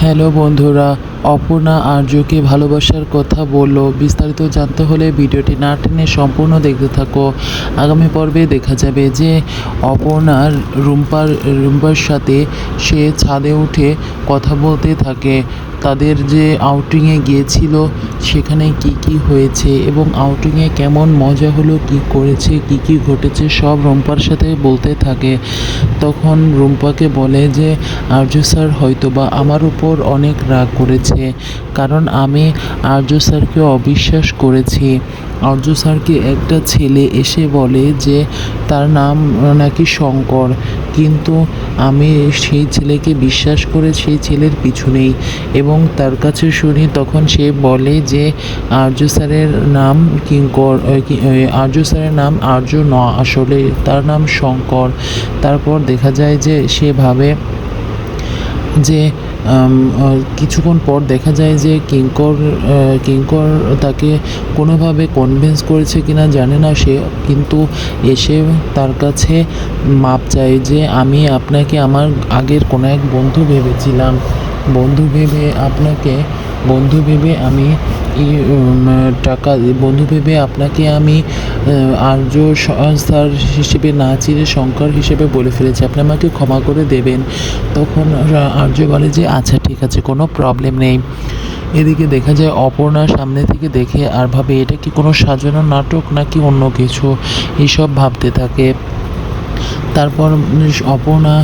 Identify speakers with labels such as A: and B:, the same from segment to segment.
A: Hello বন্ধুরা, অপর্ণা আর্যকে ভালোবাসার কথা বলল। বিস্তারিত জানতে হলে ভিডিওটি না টেনে সম্পূর্ণ দেখতে থাকো। আগামী পর্বে দেখা যাবে যে অপর্ণার রুম্পার সাথে সে ছাদে উঠে কথা বলতে থাকে। তাদের যে আউটিংয়ে গিয়েছিল সেখানে কি কি হয়েছে এবং আউটিংয়ে কেমন মজা হলো, কি করেছে, কি ঘটেছে সব রুম্পার সাথে বলতে থাকে। তখন রুম্পাকে বলে যে আর্য স্যার হয়তোবা আমার উপর অনেক রাগ করেছে, কারণ আমি আর্য স্যারকে অবিশ্বাস করেছি। আর্য স্যারকে একটা ছেলে এসে বলে যে তার নাম নাকি শঙ্কর, কিন্তু আমি সেই ছেলেকে বিশ্বাস করে সেই ছেলের পিছু নেই এবং তার কাছে শুনি তখন সে বলে যে আর্য স্যারের নাম আর্য স্যারের নাম আর্য নয়, আসলে তার নাম শঙ্কর। তারপর দেখা যায় যে সে ভাবে যে কিছুক্ষণ পর দেখা যায় যে কিঙ্কর তাকে কোনোভাবে কনভিন্স করেছে কিনা জানে না সে, কিন্তু এসে তার কাছে মাপ চায় যে আমি আপনাকে আমার আগের কোনো এক বন্ধু ভেবেছিলাম, বন্ধু ভেবে আমি বন্ধু ভেবে আপনাকে আমি আর্য স্যার হিসেবে না চিনে শঙ্কর হিসেবে বলে ফেলেছি, আপনি আমাকে ক্ষমা করে দেবেন। তখন আর্য বলে যে আচ্ছা ঠিক আছে, কোনো প্রবলেম নেই। এদিকে দেখা যায় অপর্ণা সামনে থেকে দেখে আর ভাবে এটা কি কোনো সাজানো নাটক নাকি অন্য কিছু, এইসব ভাবতে থাকে। তারপর অপর্ণা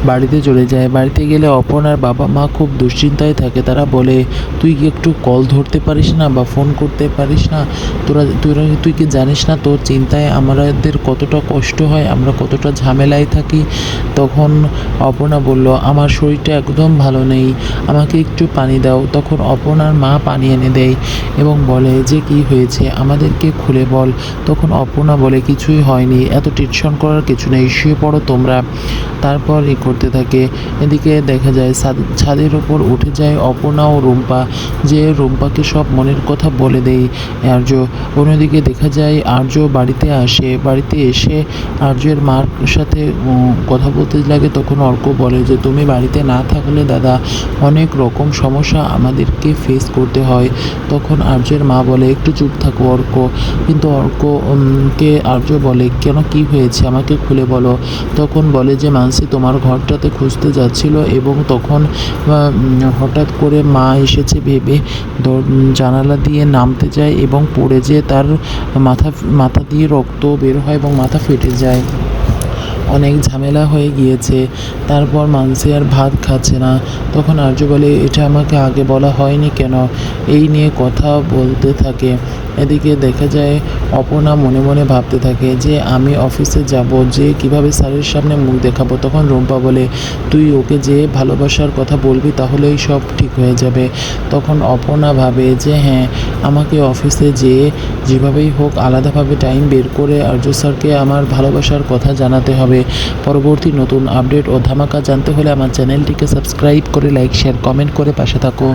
A: বাড়িতে চলে যায়। বাড়িতে গেলে অপর্ণার বাবা মা খুব দুশ্চিন্তায় থাকে। তারা বলে তুই কি একটু কল ধরতে পারিস না বা ফোন করতে পারিস না? তুই কি জানিস না তোর চিন্তায় আমাদের কতটা কষ্ট হয়, আমরা কতটা ঝামেলায় থাকি? তখন অপর্ণা বলল আমার শরীরটা একদম ভালো নেই, আমাকে একটু পানি দাও। তখন অপর্ণার মা পানি এনে দেয় এবং বলে যে কি হয়েছে আমাদেরকে খুলে বল। তখন অপর্ণা বলে কিছুই হয়নি, এত টেনশন করার কিছু নেই, শুয়ে পড়ো তোমরা। তারপর করতে থাকে। এদিকে দেখা যায় ছাদের ওপর উঠে যায় অপর্ণা ও রুম্পা, যে রুম্পাকে সব মনের কথা বলে দেয় আর্য। অন্যদিকে দেখা যায় আর্য বাড়িতে আসে, বাড়িতে এসে আর্যের মার সাথে কথা বলতে লাগে। তখন অর্ক বলে যে তুমি বাড়িতে না থাকলে দাদা অনেক রকম সমস্যা আমাদেরকে ফেস করতে হয়। তখন আর্যের মা বলে একটু চুপ থাকো অর্ক, কিন্তু অর্ককে আর্য বলে কেন, কি হয়েছে আমাকে খুলে বলো। তখন বলে যে মানসি তোমার ঘরটাতে খুঁজতে যাচ্ছিল এবং তখন হঠাৎ করে মা এসেছে ভেবে জানালা দিয়ে নামতে যায় এবং পড়ে যেয়ে তার মাথা দিয়ে রক্ত বের হয় এবং মাথা ফেটে যায়। অনেক ঝামেলা হয়ে গিয়েছে। তারপর মানসি আর ভাত খাচ্ছে না। তখন আর্য বলে এটা আমাকে আগে বলা হয়নি কেন, এই নিয়ে কথা বলতে থাকে। এদিকে দেখা যায় অপর্ণা মনে মনে ভাবতে থাকে যে আমি অফিসে যাব, যে কিভাবে স্যারের সামনে মুখ দেখাবো। তখন রুম্পা বলে তুই ওকে যে ভালোবাসার কথা বলবি তাহলেই সব ঠিক হয়ে যাবে। তখন অপর্ণা ভাবে যে হ্যাঁ, আমাকে অফিসে যেয়ে যেভাবেই হোক আলাদাভাবে টাইম বের করে আর্য স্যারকে আমার ভালোবাসার কথা জানাতে হবে। পরবর্তী নতুন আপডেট ও ধামাকা জানতে হলে আমার চ্যানেলটিকে সাবস্ক্রাইব করে লাইক শেয়ার কমেন্ট করে পাশে থাকো।